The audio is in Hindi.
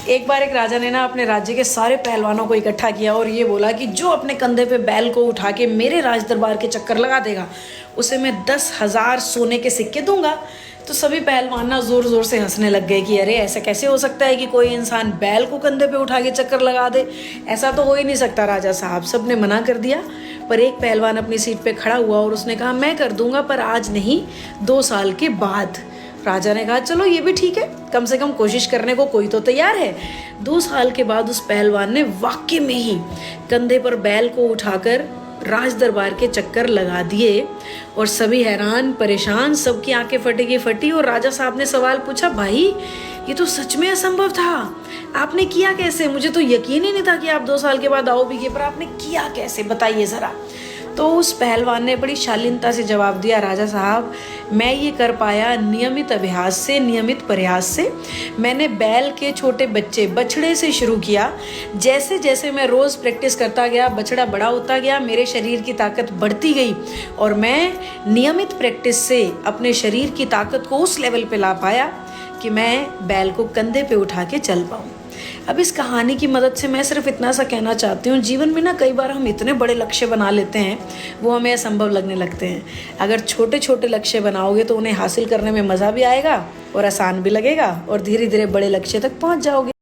एक बार एक राजा ने ना अपने राज्य के सारे पहलवानों को इकट्ठा किया और ये बोला कि जो अपने कंधे पे बैल को उठा के मेरे राज दरबार के चक्कर लगा देगा उसे मैं 10,000 सोने के सिक्के दूंगा। तो सभी पहलवान ना जोर जोर से हंसने लग गए कि अरे ऐसा कैसे हो सकता है कि कोई इंसान बैल को कंधे पे उठा के चक्कर लगा दे, ऐसा तो हो ही नहीं सकता राजा साहब। सब ने मना कर दिया, पर एक पहलवान अपनी सीट पे खड़ा हुआ और उसने कहा मैं कर दूंगा, पर आज नहीं 2 साल के बाद। राजा ने कहा चलो ये भी ठीक है, कम से कम कोशिश करने को कोई तो तैयार है। 2 साल के बाद उस पहलवान ने वाकई में ही कंधे पर बैल को उठाकर राज दरबार के चक्कर लगा दिए और सभी हैरान परेशान, सबकी आंखें फटी की फटी। और राजा साहब ने सवाल पूछा, भाई ये तो सच में असंभव था, आपने किया कैसे? मुझे तो यकीन ही नहीं था कि आप 2 साल के बाद आओगे, पर आपने किया कैसे, बताइए जरा। तो उस पहलवान ने बड़ी शालीनता से जवाब दिया, राजा साहब मैं ये कर पाया नियमित अभ्यास से, नियमित प्रयास से। मैंने बैल के छोटे बच्चे बछड़े से शुरू किया, जैसे जैसे मैं रोज़ प्रैक्टिस करता गया बछड़ा बड़ा होता गया, मेरे शरीर की ताकत बढ़ती गई और मैं नियमित प्रैक्टिस से अपने शरीर की ताकत को उस लेवल पे ला पाया कि मैं बैल को कंधे पे उठा के चल पाऊँ। अब इस कहानी की मदद से मैं सिर्फ इतना सा कहना चाहती हूँ, जीवन में ना कई बार हम इतने बड़े लक्ष्य बना लेते हैं वो हमें असंभव लगने लगते हैं। अगर छोटे छोटे लक्ष्य बनाओगे तो उन्हें हासिल करने में मज़ा भी आएगा और आसान भी लगेगा और धीरे धीरे बड़े लक्ष्य तक पहुँच जाओगे।